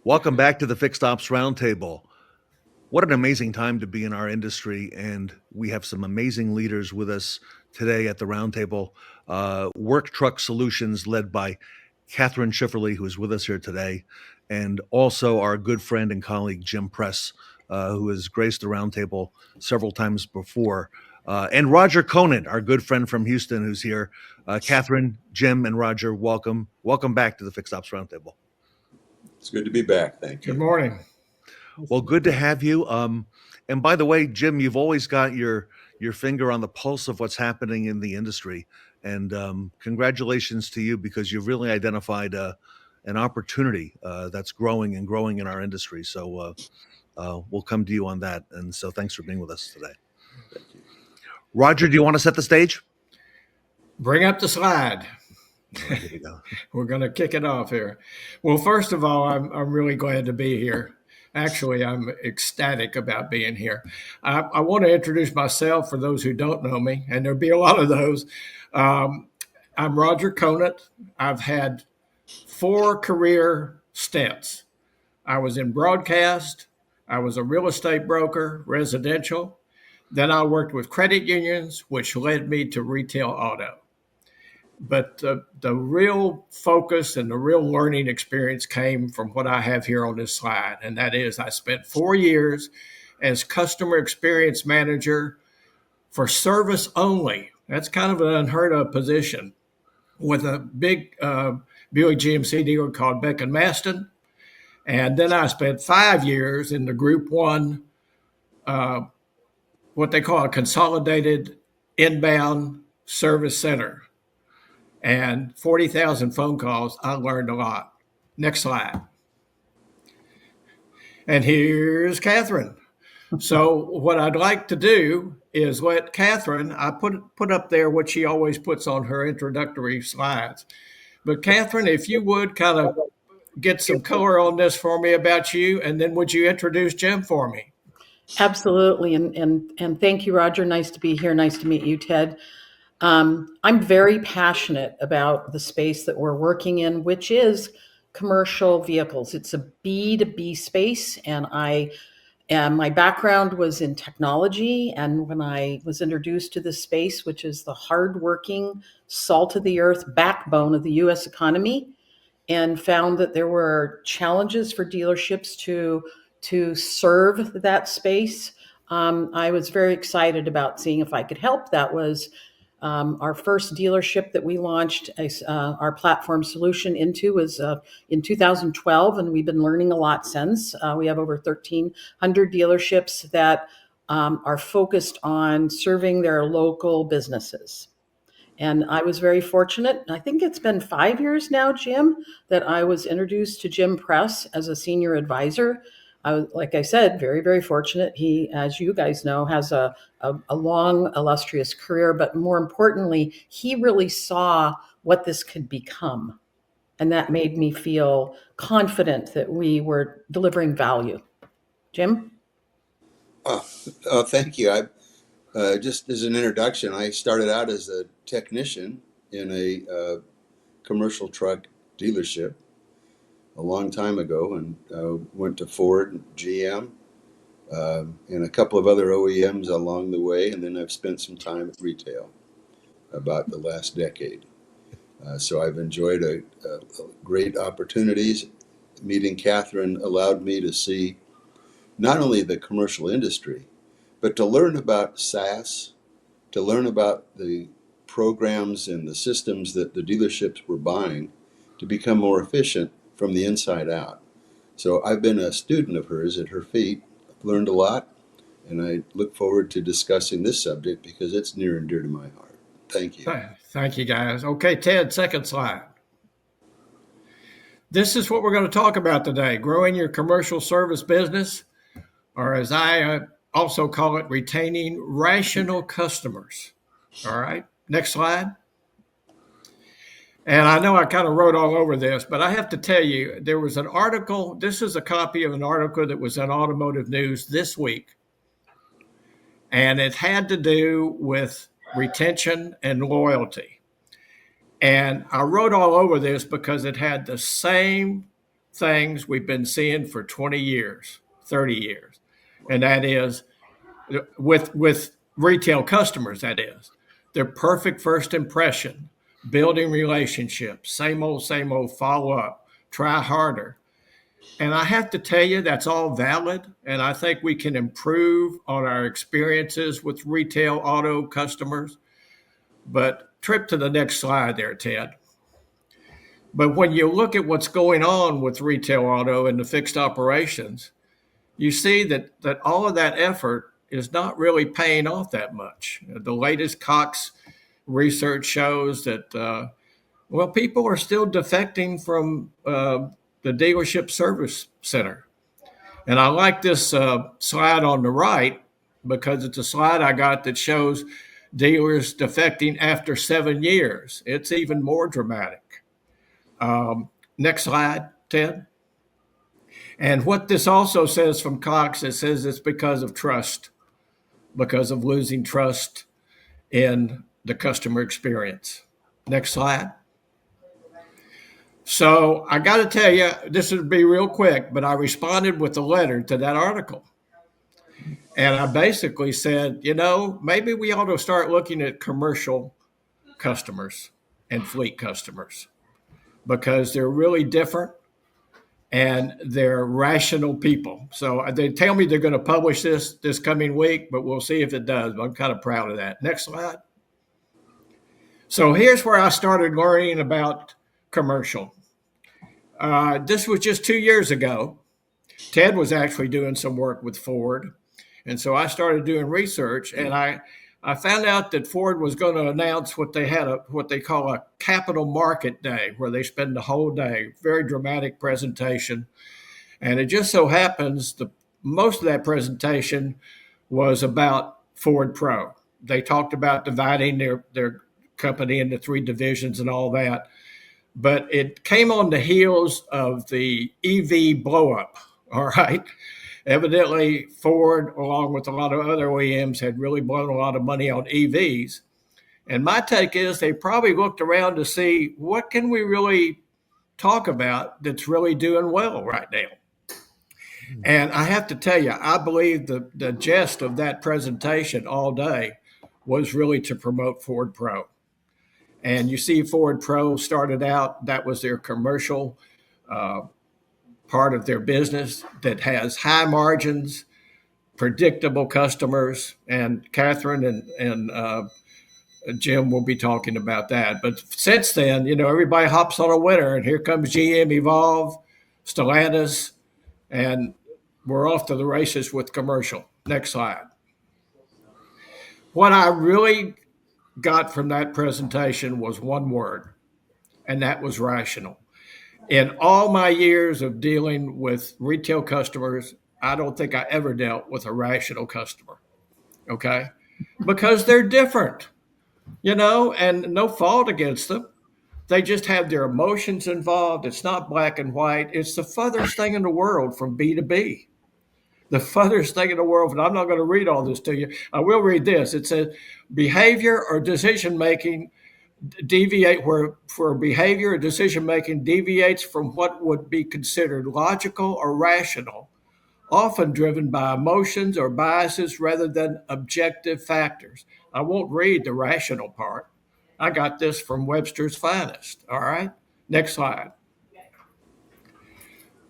Welcome back to the Fixed Ops Roundtable. What an amazing time to be in our industry, and we have some amazing leaders with us today at the roundtable. Work Truck Solutions, led by Catherine Schifferly, who is with us here today, and also our good friend and colleague Jim Press, who has graced the roundtable several times before. And Roger Conant, our good friend from Houston, who's here. Catherine, Jim, and Roger, welcome. Welcome back to the Fixed Ops Roundtable. It's good to be back. Thank you. Good morning. Well, good to have you. And by the way, Jim, you've always got your finger on the pulse of what's happening in the industry. And congratulations to you, because you've really identified an opportunity that's growing and growing in our industry. So we'll come to you on that. And so thanks for being with us today. Thank you. Roger, do you want to set the stage? Bring up the slide. Here we go. We're going to kick it off here. Well, first of all, I'm really glad to be here. Actually, I'm ecstatic about being here. I want to introduce myself for those who don't know me, and there'll be a lot of those. I'm Roger Conant. I've had 4 career stints. I was in broadcast. I was a real estate broker, residential. Then I worked with credit unions, which led me to retail auto. But the real focus and the real learning experience came from what I have here on this slide. And that is, I spent 4 years as customer experience manager for service only. That's kind of an unheard of position, with a big Buick GMC dealer called Beck and Maston. And then I spent 5 years in the Group 1, what they call a consolidated inbound service center. And 40,000 phone calls. I learned a lot. Next slide. And here's Catherine. So what I'd like to do is let Catherine, I put up there what she always puts on her introductory slides. But Catherine, if you would kind of get some color on this for me about you, and then would you introduce Jim for me? Absolutely. And thank you, Roger. Nice to be here. Nice to meet you, Ted. I'm very passionate about the space that we're working in, which is commercial vehicles. It's a B2B space, and my background was in technology. And when I was introduced to this space, which is the hardworking, salt of the earth backbone of the U.S. economy, and found that there were challenges for dealerships to serve that space, I was very excited about seeing if I could help. That was our first dealership that we launched our platform solution into was in 2012, and we've been learning a lot since. We have over 1,300 dealerships that are focused on serving their local businesses. And I was very fortunate. I think it's been 5 years now, Jim, that I was introduced to Jim Press as a senior advisor. Like I said, very, very fortunate. He, as you guys know, has a long, illustrious career, but more importantly, he really saw what this could become. And that made me feel confident that we were delivering value. Jim? Thank you. Just as an introduction, I started out as a technician in a commercial truck dealership a long time ago, and went to Ford and GM and a couple of other OEMs along the way, and then I've spent some time at retail about the last decade. So I've enjoyed a great opportunities. Meeting Catherine allowed me to see not only the commercial industry, but to learn about SaaS, to learn about the programs and the systems that the dealerships were buying to become more efficient from the inside out. So I've been a student of hers at her feet. I've learned a lot, and I look forward to discussing this subject because it's near and dear to my heart. Thank you. Thank you, guys. Okay, Ted, second slide. This is what we're going to talk about today: growing your commercial service business, or as I also call it, retaining rational customers. All right, next slide. And I know I kind of wrote all over this, but I have to tell you, there was an article. This is a copy of an article that was in Automotive News this week. And it had to do with retention and loyalty. And I wrote all over this because it had the same things we've been seeing for 20 years, 30 years. And that is with retail customers, that is their perfect first impression, building relationships, same old, follow up, try harder. And I have to tell you, that's all valid. And I think we can improve on our experiences with retail auto customers. But trip to the next slide there, Ted. But when you look at what's going on with retail auto and the fixed operations, you see that all of that effort is not really paying off that much. The latest Cox research shows that, people are still defecting from the dealership service center. And I like this slide on the right because it's a slide I got that shows dealers defecting after 7 years. It's even more dramatic. Next slide, Ted. And what this also says from Cox, it says it's because of trust, because of losing trust in the customer experience. Next slide. So I got to tell you, this would be real quick, but I responded with a letter to that article. And I basically said, maybe we ought to start looking at commercial customers and fleet customers because they're really different and they're rational people. So they tell me they're going to publish this coming week, but we'll see if it does. I'm kind of proud of that. Next slide. So here's where I started learning about commercial. This was just 2 years ago. Ted was actually doing some work with Ford. And so I started doing research, and I found out that Ford was going to announce what they call a capital market day, where they spend the whole day, very dramatic presentation. And it just so happens most of that presentation was about Ford Pro. They talked about dividing their company into 3 divisions and all that. But it came on the heels of the EV blowup, all right? Evidently, Ford, along with a lot of other OEMs, had really blown a lot of money on EVs. And my take is they probably looked around to see what can we really talk about that's really doing well right now. And I have to tell you, I believe the gist of that presentation all day was really to promote Ford Pro. And you see Ford Pro started out, that was their commercial part of their business that has high margins, predictable customers, and Catherine and Jim will be talking about that. But since then, everybody hops on a winner, and here comes GM, Evolve, Stellantis, and we're off to the races with commercial. Next slide. What I really got from that presentation was one word, and that was rational. In all my years of dealing with retail customers, I don't think I ever dealt with a rational customer, okay? Because they're different, and no fault against them. They just have their emotions involved. It's not black and white. It's the furthest thing in the world from B to B. The furthest thing in the world, and I'm not going to read all this to you. I will read this. It says, behavior or decision-making deviate where behavior or decision-making deviates from what would be considered logical or rational, often driven by emotions or biases rather than objective factors. I won't read the rational part. I got this from Webster's Finest, all right? Next slide.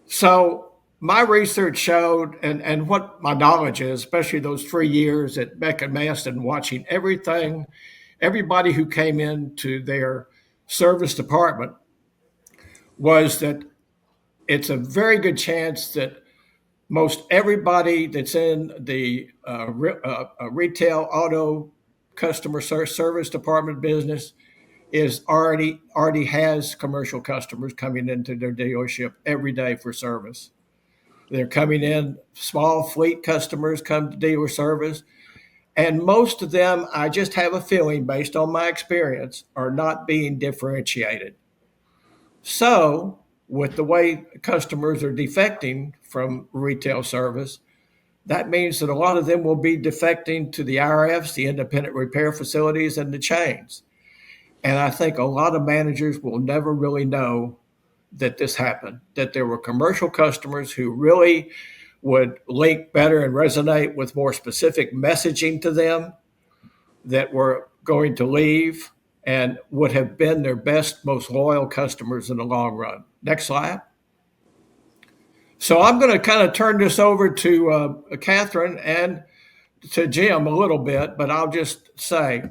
So my research showed, and what my knowledge is, especially those 3 years at Beck and Maston, watching everybody who came into their service department, was that it's a very good chance that most everybody that's in the retail auto customer service department business is already has commercial customers coming into their dealership every day for service. They're coming in, small fleet customers come to dealer service. And most of them, I just have a feeling based on my experience, are not being differentiated. So with the way customers are defecting from retail service, that means that a lot of them will be defecting to the IRFs, the independent repair facilities, and the chains. And I think a lot of managers will never really know that this happened, that there were commercial customers who really would link better and resonate with more specific messaging to them that were going to leave and would have been their best, most loyal customers in the long run. Next slide. So I'm going to kind of turn this over to Catherine and to Jim a little bit, but I'll just say,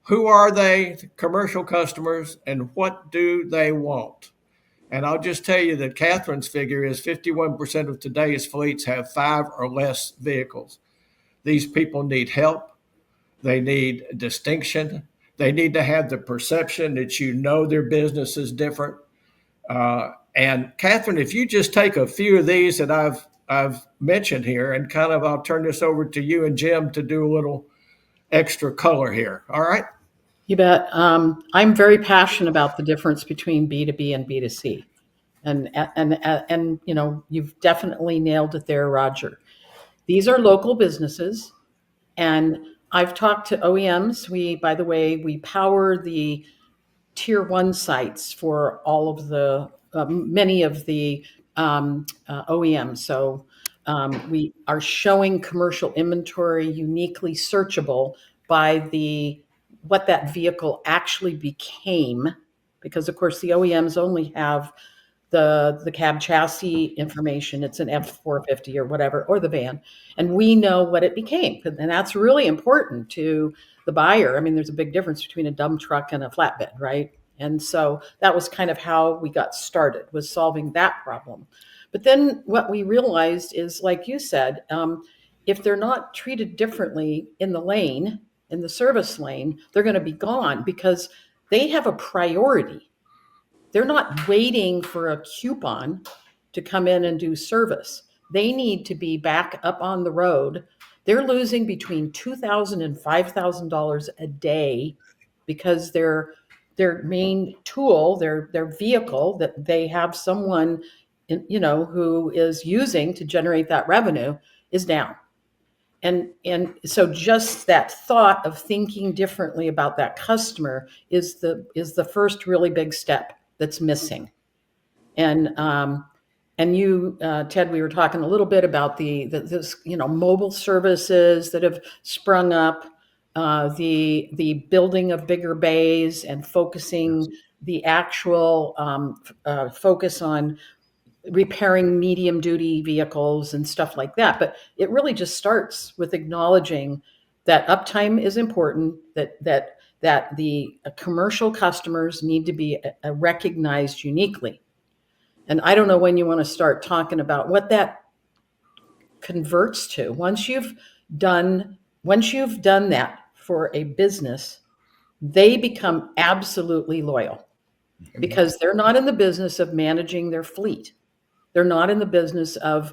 who are they, commercial customers, and what do they want? And I'll just tell you that Catherine's figure is 51% of today's fleets have 5 or less vehicles. These people need help. They need distinction. They need to have the perception that you know their business is different. And Catherine, if you just take a few of these that I've mentioned here, and kind of I'll turn this over to you and Jim to do a little extra color here. All right. You bet. I'm very passionate about the difference between B2B and B2C. And you know, you've definitely nailed it there, Roger. These are local businesses, and I've talked to OEMs. By the way, we power the tier 1 sites for all of the many of the OEMs. So we are showing commercial inventory uniquely searchable by what that vehicle actually became, because of course the OEMs only have the cab chassis information. It's an F450 or whatever, or the van, and we know what it became, and that's really important to the buyer. I mean, there's a big difference between a dump truck and a flatbed, right? And so that was kind of how we got started, was solving that problem. But then what we realized is, like you said, if they're not treated differently in the lane, in the service lane, they're going to be gone because they have a priority. They're not waiting for a coupon to come in and do service. They need to be back up on the road. They're losing between $2,000 and $5,000 a day because their main tool, their vehicle that they have someone, you know, who is using to generate that revenue is down. And so just that thought of thinking differently about that customer is the first really big step that's missing. And you, Ted, we were talking a little bit about this, you know, mobile services that have sprung up, the building of bigger bays and focusing the actual focus on repairing medium duty vehicles and stuff like that. But it really just starts with acknowledging that uptime is important, that the commercial customers need to be recognized uniquely. And I don't know when you want to start talking about what that converts to. Once you've done that for a business, they become absolutely loyal because they're not in the business of managing their fleet. They're not in the business of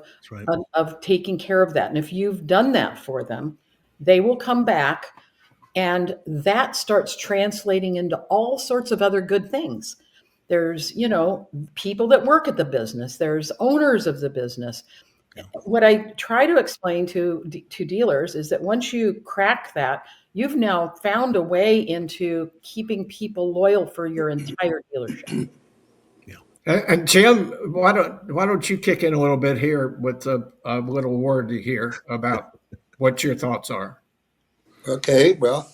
taking care of that. And if you've done that for them, they will come back, and that starts translating into all sorts of other good things. There's, you know, people that work at the business. There's owners of the business. Yeah. What I try to explain to dealers is that once you crack that, you've now found a way into keeping people loyal for your entire dealership. And Jim, why don't you kick in a little bit here with a little word here about what your thoughts are? Okay, well,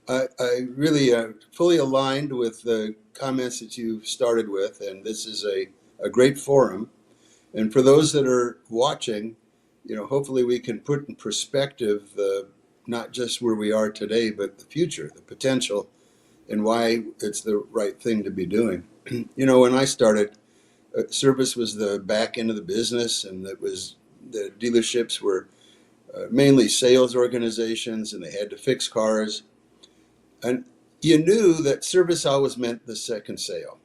I really fully aligned with the comments that you started with, and this is a great forum. And for those that are watching, you know, hopefully we can put in perspective not just where we are today, but the future, the potential, and why it's the right thing to be doing. You know, when I started, service was the back end of the business, and the dealerships were mainly sales organizations, and they had to fix cars. And you knew that service always meant the second sale.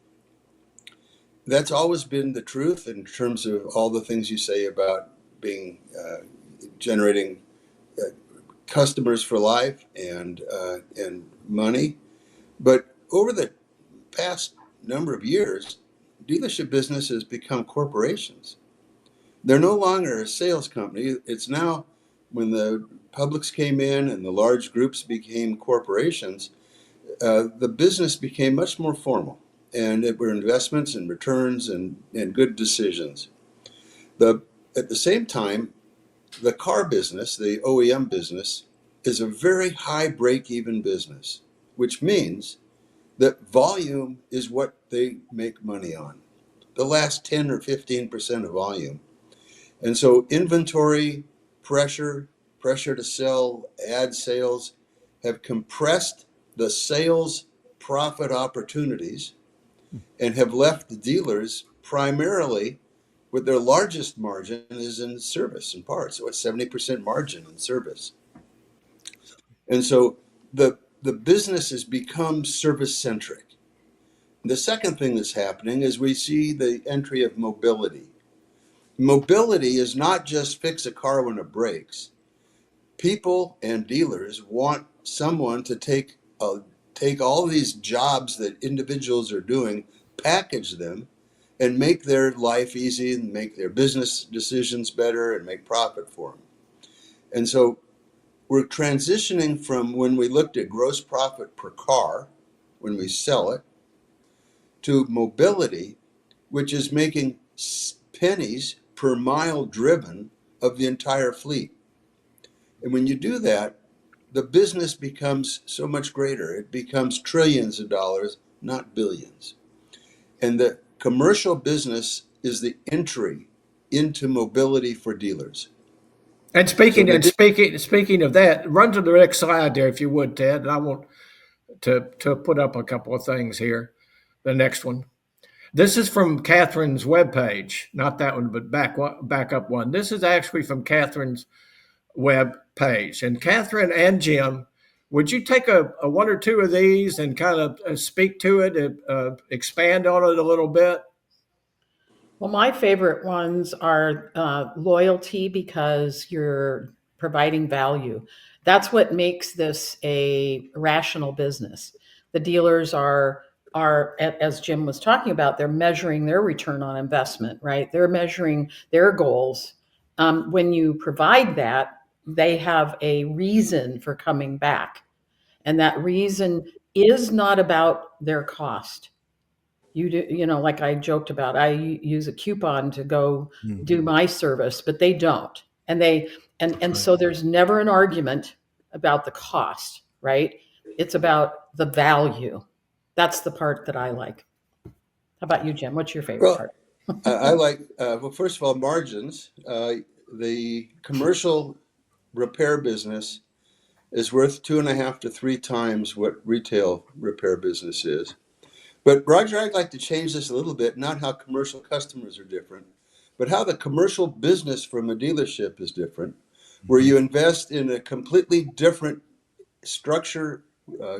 That's always been the truth in terms of all the things you say about being generating customers for life and money. But over the past number of years, dealership business has become corporations. They're no longer a sales company. It's now, when the publics came in and the large groups became corporations, the business became much more formal. and it were investments and returns and good decisions. At the same time, the car business, the OEM business, is a very high break-even business, which means that volume is what they make money on. The last 10 or 15% of volume. And so inventory pressure to sell, ad sales have compressed the sales profit opportunities and have left the dealers primarily with their largest margin is in service and parts. So it's 70% margin in service. And so the business has become service centric. The second thing that's happening is we see the entry of mobility. Mobility is not just fix a car when it breaks. People and dealers want someone to take all these jobs that individuals are doing, package them, and make their life easy and make their business decisions better and make profit for them. And so we're transitioning from when we looked at gross profit per car, when we sell it, to mobility, which is making pennies per mile driven of the entire fleet. And when you do that, the business becomes so much greater. It becomes trillions of dollars, not billions. And the commercial business is the entry into mobility for dealers. And speaking of that, run to the next slide there if you would, Ted. And I want to put up a couple of things here. The next one. This is from Catherine's webpage, not that one, but back up one. This is actually from Catherine's web page. And Catherine and Jim, would you take a one or two of these and kind of speak to it, expand on it a little bit? Well, my favorite ones are loyalty, because you're providing value. That's what makes this a rational business. The dealers are, as Jim was talking about, they're measuring their return on investment, right? They're measuring their goals. When you provide that, they have a reason for coming back. And that reason is not about their cost. Like I joked about, I use a coupon to go do my service, but they don't. And so there's never an argument about the cost, right? It's about the value. That's the part that I like. How about you, Jim? What's your favorite part? I like, well, first of all, margins. The commercial repair business is worth 2.5 to 3 times what retail repair business is. But Roger, I'd like to change this a little bit, not how commercial customers are different, but how the commercial business from a dealership is different, where you invest in a completely different structure,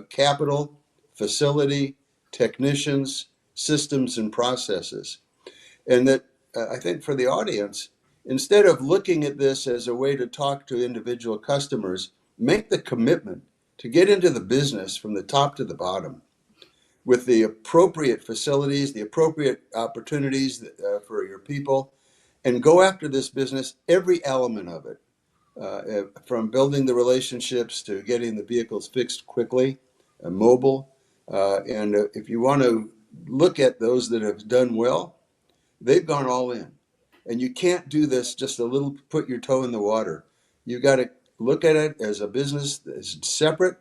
capital, facility, technicians, systems, and processes. And that I think for the audience, instead of looking at this as a way to talk to individual customers, make the commitment to get into the business from the top to the bottom with the appropriate facilities, the appropriate opportunities for your people, and go after this business, every element of it, from building the relationships to getting the vehicles fixed quickly, mobile. And if you want to look at those that have done well, they've gone all in. And you can't do this just a little, put your toe in the water. You've got to look at it as a business that's separate.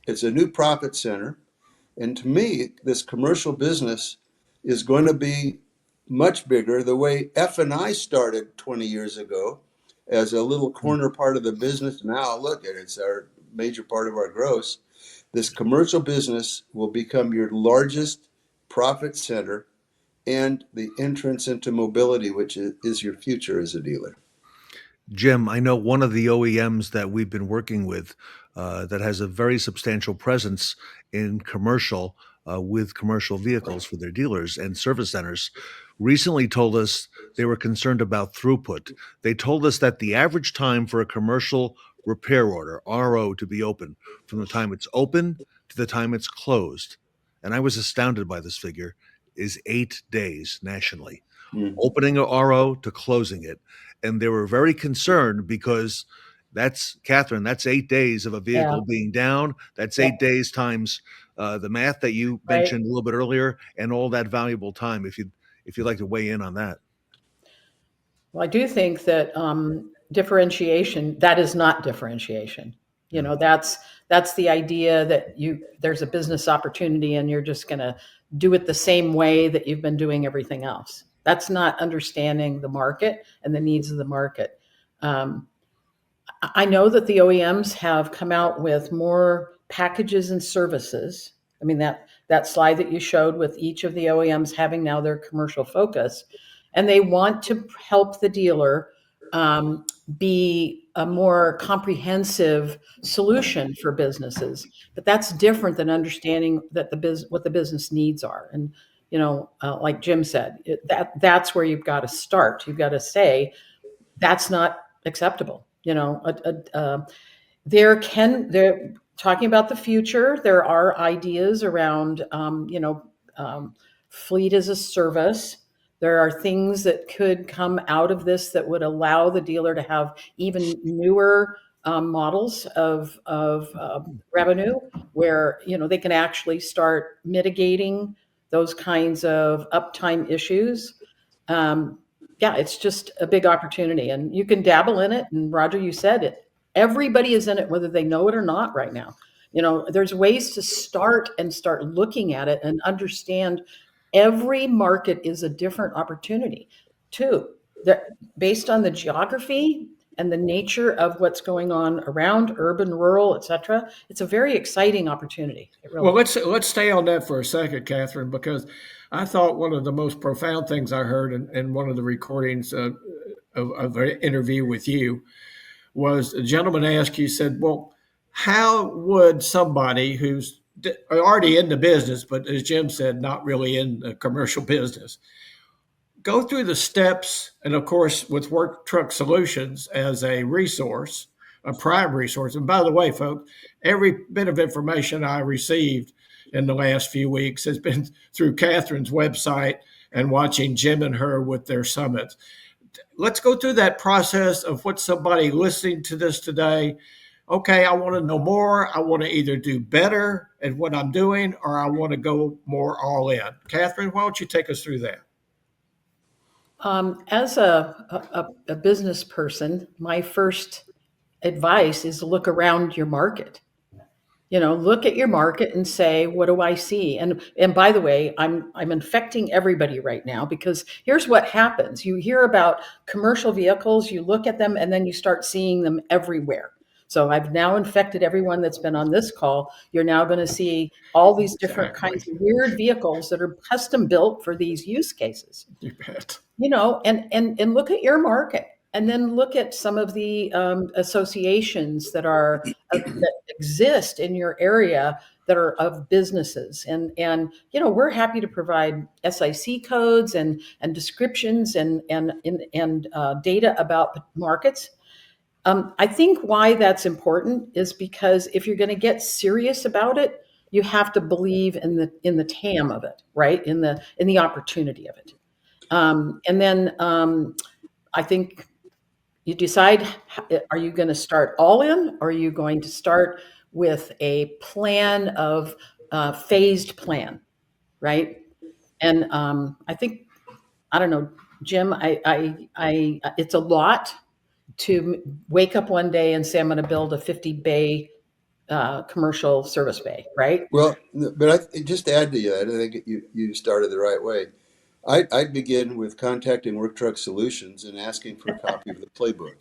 It's a new profit center. And to me, this commercial business is going to be much bigger. The way F&I started 20 years ago as a little corner part of the business, now look at it, it's our major part of our gross. This commercial business will become your largest profit center and the entrance into mobility, which is your future as a dealer. Jim, I know one of the OEMs that we've been working with that has a very substantial presence in commercial with commercial vehicles for their dealers and service centers recently told us they were concerned about throughput. They told us that the average time for a commercial repair order, RO, to be open from the time it's open to the time it's closed, and I was astounded by this figure, is 8 days nationally. Opening a RO to closing it. And they were very concerned because that's, Catherine, that's 8 days of a vehicle being down. That's 8 days times the math that you Right. mentioned a little bit earlier, and all that valuable time. If you'd like to weigh in on that. Well, I do think that differentiation, that is not differentiation. You know, that's the idea that there's a business opportunity and you're just going to do it the same way that you've been doing everything else. That's not understanding the market and the needs of the market. Um, I know that the OEMs have come out with more packages and services. I mean, that slide that you showed with each of the OEMs having now their commercial focus, and they want to help the dealer um, be a more comprehensive solution for businesses. But that's different than understanding that what the business needs are. And like Jim said, that's where you've got to start. You've got to say that's not acceptable. They're talking about the future. There are ideas around, fleet as a service. There are things that could come out of this that would allow the dealer to have even newer models of revenue, where they can actually start mitigating those kinds of uptime issues. Yeah, it's just a big opportunity, and you can dabble in it. And Roger, you said it. Everybody is in it, whether they know it or not right now. There's ways to start looking at it and understand every market is a different opportunity too. That based on the geography and the nature of what's going on around urban, rural, etc. It's a very exciting opportunity. It really Well, is. let's stay on that for a second, Catherine, because I thought one of the most profound things I heard in one of the recordings of an interview with you was a gentleman asked you, said, well, how would somebody who's already in the business, but as Jim said, not really in the commercial business, go through the steps? And of course, with Work Truck Solutions as a resource, a prime resource. And by the way, folks, every bit of information I received in the last few weeks has been through Catherine's website and watching Jim and her with their summits. Let's go through that process of what somebody listening to this today. Okay, I want to know more. I want to either do better at what I'm doing, or I want to go more all in. Catherine, why don't you take us through that? As a business person, my first advice is to look around your market. Look at your market and say, what do I see? And by the way, I'm infecting everybody right now, because here's what happens. You hear about commercial vehicles, you look at them, and then you start seeing them everywhere. So I've now infected everyone that's been on this call. You're now going to see all these different kinds of weird vehicles that are custom built for these use cases. You bet. And look at your market, and then look at some of the associations that that exist in your area that are of businesses. And we're happy to provide SIC codes and descriptions and data about markets. I think why that's important is because if you're going to get serious about it, you have to believe in the TAM of it, right? In the opportunity of it. And then I think you decide, are you going to start all in, or are you going to start with a plan of phased plan, right? And I think, I don't know, Jim, it's a lot to wake up one day and say, I'm going to build a 50 bay commercial service bay, right? Well, but just to add to that, I think you started the right way. I'd begin with contacting Work Truck Solutions and asking for a copy of the playbook,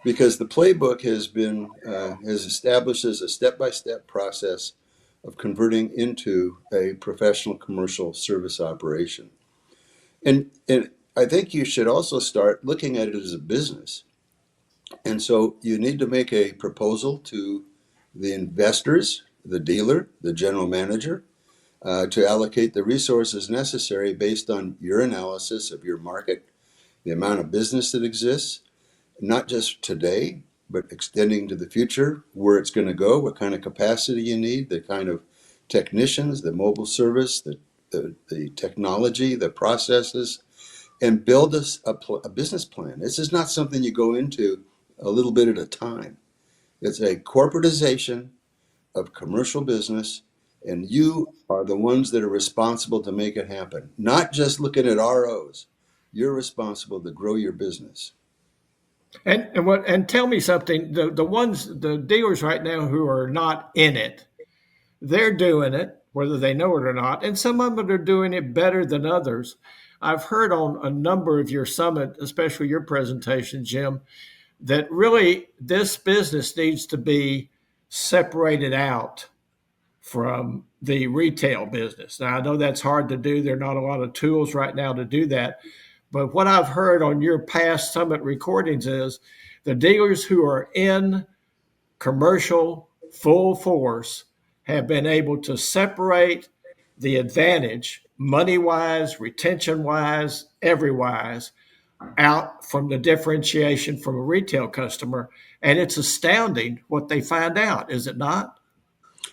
because the playbook has established as a step-by-step process of converting into a professional commercial service operation. And I think you should also start looking at it as a business. And so you need to make a proposal to the investors, the dealer, the general manager, to allocate the resources necessary based on your analysis of your market, the amount of business that exists, not just today, but extending to the future, where it's going to go, what kind of capacity you need, the kind of technicians, the mobile service, the technology, the processes, and build a business plan. This is not something you go into a little bit at a time. It's a corporatization of commercial business And you are the ones that are responsible to make it happen, not just looking at ROs. You're responsible to grow your business. And tell me something. The dealers right now who are not in it, they're doing it, whether they know it or not, and some of them are doing it better than others. I've heard on a number of your summit, especially your presentation, Jim, that really this business needs to be separated out from the retail business. Now, I know that's hard to do. There are not a lot of tools right now to do that. But what I've heard on your past summit recordings is the dealers who are in commercial full force have been able to separate the advantage, money wise, retention wise, every wise, out from the differentiation from a retail customer. And it's astounding what they find out, is it not?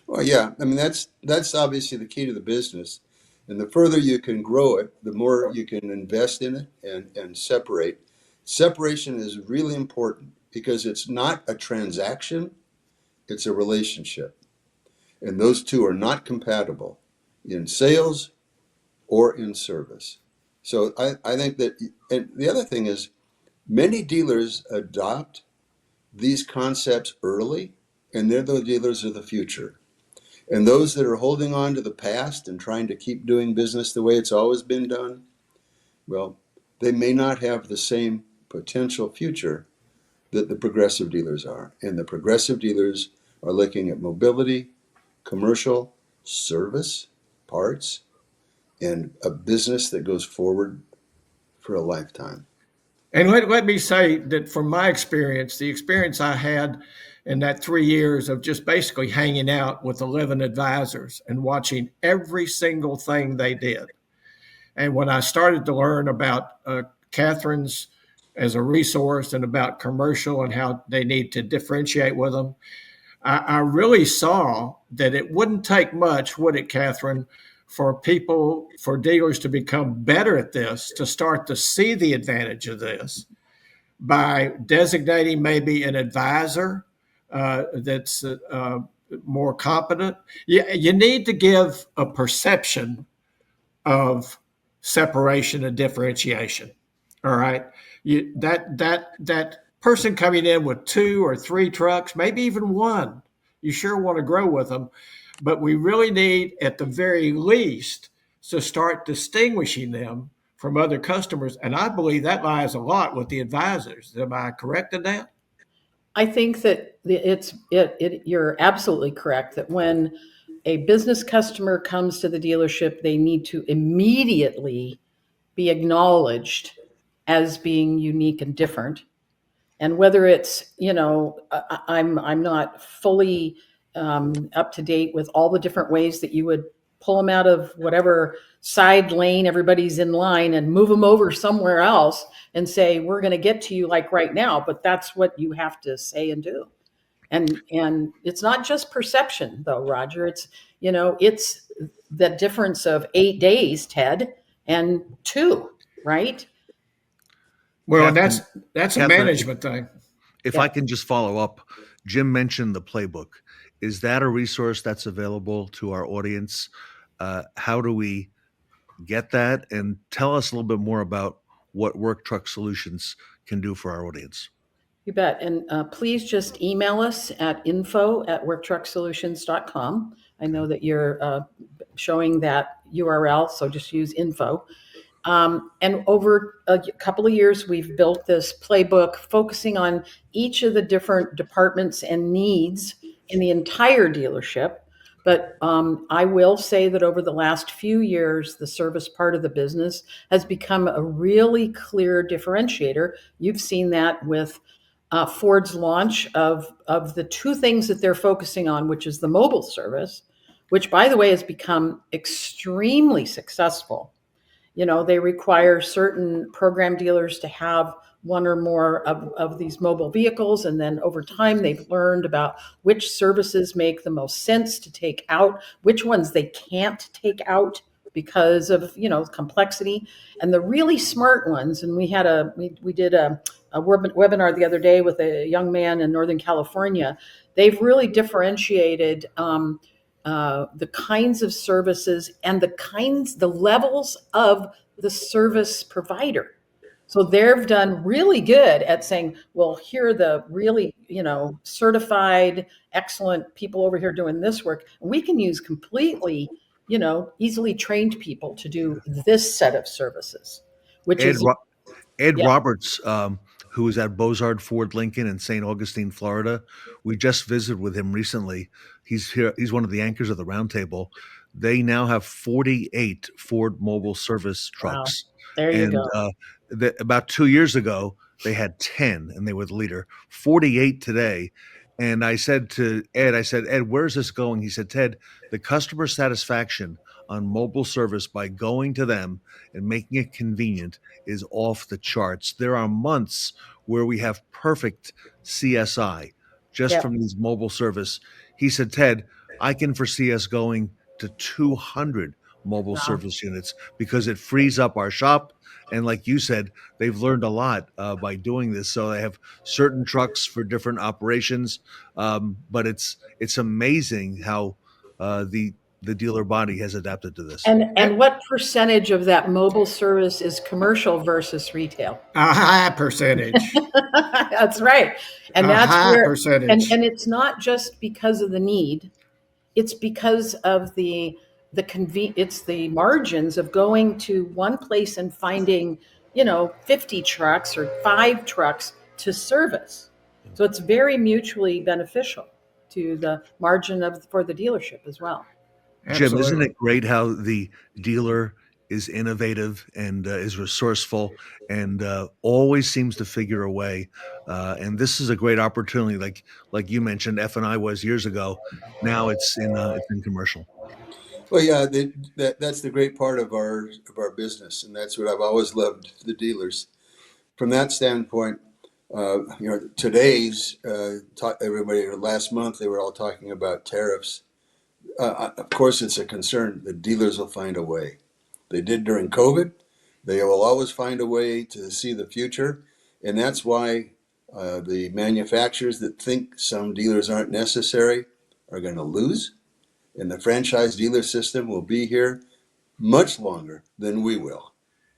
Well, yeah, I mean that's obviously the key to the business, and the further you can grow it, the more you can invest in it and separate. Separation is really important because it's not a transaction; it's a relationship, and those two are not compatible in sales or in service. So I think that, and the other thing is, many dealers adopt these concepts early, and they're the dealers of the future. And those that are holding on to the past and trying to keep doing business the way it's always been done, well, they may not have the same potential future that the progressive dealers are. And the progressive dealers are looking at mobility, commercial, service, parts, and a business that goes forward for a lifetime. And let me say that from my experience, the experience I had in that 3 years of just basically hanging out with 11 advisors and watching every single thing they did. And when I started to learn about Catherine's as a resource and about commercial and how they need to differentiate with them, I really saw that it wouldn't take much, would it, Catherine, for dealers to become better at this, to start to see the advantage of this by designating maybe an advisor that's more competent. You need to give a perception of separation and differentiation. All right, that person coming in with 2 or 3 trucks, maybe even one, you sure want to grow with them, but we really need, at the very least, to start distinguishing them from other customers. And I believe that lies a lot with the advisors. Am I correct in that? I think that you're absolutely correct that when a business customer comes to the dealership, they need to immediately be acknowledged as being unique and different. And whether it's, I'm not fully up to date with all the different ways that you would pull them out of whatever side lane everybody's in line and move them over somewhere else and say, we're going to get to you like right now. But that's what you have to say and do. And it's not just perception though, Roger. It's the difference of 8 days, Ted, and 2, right? Well, Catherine, that's a Catherine, management thing. if Yeah. I can just follow up, Jim mentioned the playbook. Is that a resource that's available to our audience? How do we get that? And tell us a little bit more about what Work Truck Solutions can do for our audience. You bet. And please just email us at info@worktrucksolutions.com. I know that you're showing that URL, so just use info. And over a couple of years, we've built this playbook focusing on each of the different departments and needs in the entire dealership. But I will say that over the last few years, the service part of the business has become a really clear differentiator. You've seen that with Ford's launch of the 2 things that they're focusing on, which is the mobile service, which, by the way, has become extremely successful. They require certain program dealers to have one or more of these mobile vehicles. And then over time, they've learned about which services make the most sense to take out, which ones they can't take out because of, complexity. And the really smart ones, and we did a webinar the other day with a young man in Northern California. They've really differentiated the kinds of services and the levels of the service provider. So they've done really good at saying, well, here are the really, certified, excellent people over here doing this work. We can use completely, easily trained people to do this set of services, which Ed is, Ro- Ed yeah. Roberts, who is at Bozard Ford Lincoln in St. Augustine, Florida. We just visited with him recently. He's here. He's one of the anchors of the roundtable. They now have 48 Ford mobile service Wow. trucks, There you and go. about 2 years ago they had 10, and they were the leader. 48 today. And I said to Ed, Ed, where's this going? He said, Ted, the customer satisfaction on mobile service by going to them and making it convenient is off the charts. There are months where we have perfect CSI just Yep. from these mobile service. He said, Ted, I can foresee us going to 200 mobile Wow. service units because it frees up our shop. And like you said, they've learned a lot by doing this. So they have certain trucks for different operations, but it's amazing how the dealer body has adapted to this. And what percentage of that mobile service is commercial versus retail? A high percentage. That's right. And A that's high where, percentage. and it's not just because of the need, it's because of it's the margins of going to one place and finding, 50 trucks or 5 trucks to service. So it's very mutually beneficial to the margin for the dealership as well. Jim, isn't Absolutely. it great how the dealer is innovative and is resourceful and always seems to figure a way? And this is a great opportunity, like you mentioned, F&I was years ago. Now it's in commercial. Well, yeah, that's the great part of our business, and that's what I've always loved the dealers. From that standpoint, today's everybody last month they were all talking about tariffs. Of course, it's a concern. The dealers will find a way. They did during COVID. They will always find a way to see the future, and that's why the manufacturers that think some dealers aren't necessary are going to lose, and the franchise dealer system will be here much longer than we will.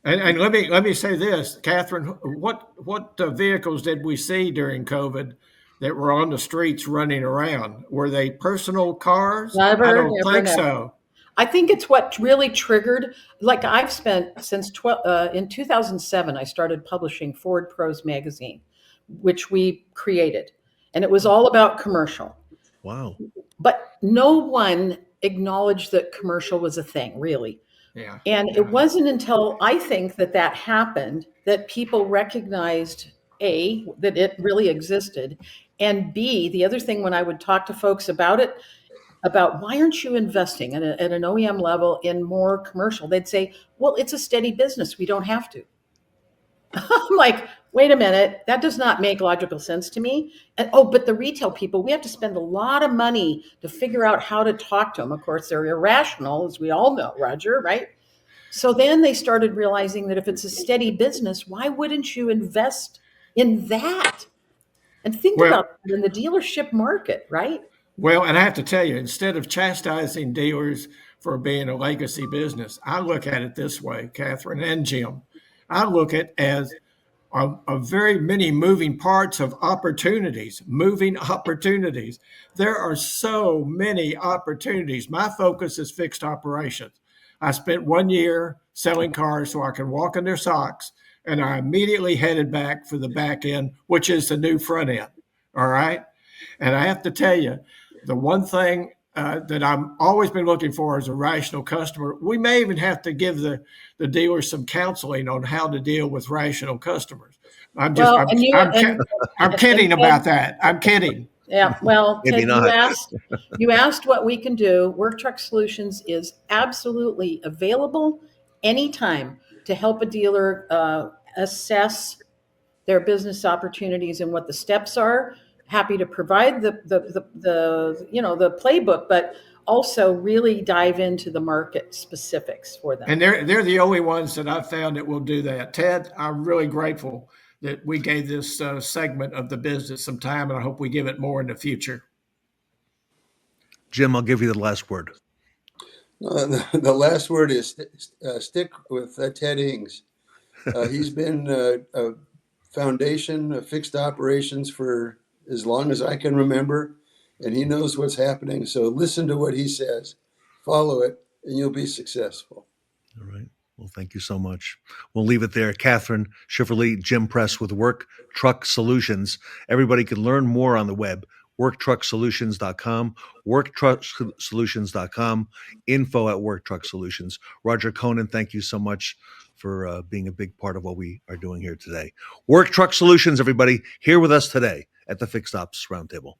And let me say this, Catherine. What vehicles did we see during COVID that were on the streets running around? Were they personal cars? I Never, don't never, think never. so. I think it's what really triggered, like I've spent since in 2007, I started publishing Ford Pros magazine, which we created. And it was all about commercial. Wow. But no one acknowledged that commercial was a thing, really. Yeah. And Yeah. it wasn't until I think that happened that people recognized A, that it really existed, and B, the other thing when I would talk to folks about it, about why aren't you investing at an OEM level in more commercial, they'd say, well, it's a steady business. We don't have to. I'm like, wait a minute, that does not make logical sense to me. And oh, but the retail people, we have to spend a lot of money to figure out how to talk to them. Of course, they're irrational, as we all know, Roger, right? So then they started realizing that if it's a steady business, why wouldn't you invest in that? And think Well, about that in the dealership market, right? well, and I have to tell you, instead of chastising dealers for being a legacy business, I look at it this way, Catherine and Jim. I look at it as a very many moving parts of opportunities, moving opportunities. There are so many opportunities. My focus is fixed operations. I spent 1 year selling cars so I could walk in their socks, and I immediately headed back for the back end, which is the new front end. All right. And I have to tell you, the one thing that I'm always been looking for as a rational customer, we may even have to give the dealer some counseling on how to deal with rational customers. I'm just, Well, and you I'm kidding and about that. I'm kidding. yeah, well, Maybe Ted, not. you asked what we can do. Work Truck Solutions is absolutely available anytime to help a dealer assess their business opportunities and what the steps are. Happy to provide the playbook, but also really dive into the market specifics for them. And they're the only ones that I've found that will do that. Ted, I'm really grateful that we gave this segment of the business some time, and I hope we give it more in the future. Jim, I'll give you the last word. The last word is stick with Ted Ings. He's been a foundation of fixed operations for as long as I can remember, and he knows what's happening. So listen to what he says, follow it, and you'll be successful. All right. Well, thank you so much. We'll leave it there. Catherine Schifferle, Jim Press with Work Truck Solutions. Everybody can learn more on the web, worktrucksolutions.com, worktrucksolutions.com, info at Work Truck Solutions. Roger Conan, thank you so much for being a big part of what we are doing here today. Work Truck Solutions, everybody, here with us today at the Fixed Ops Roundtable.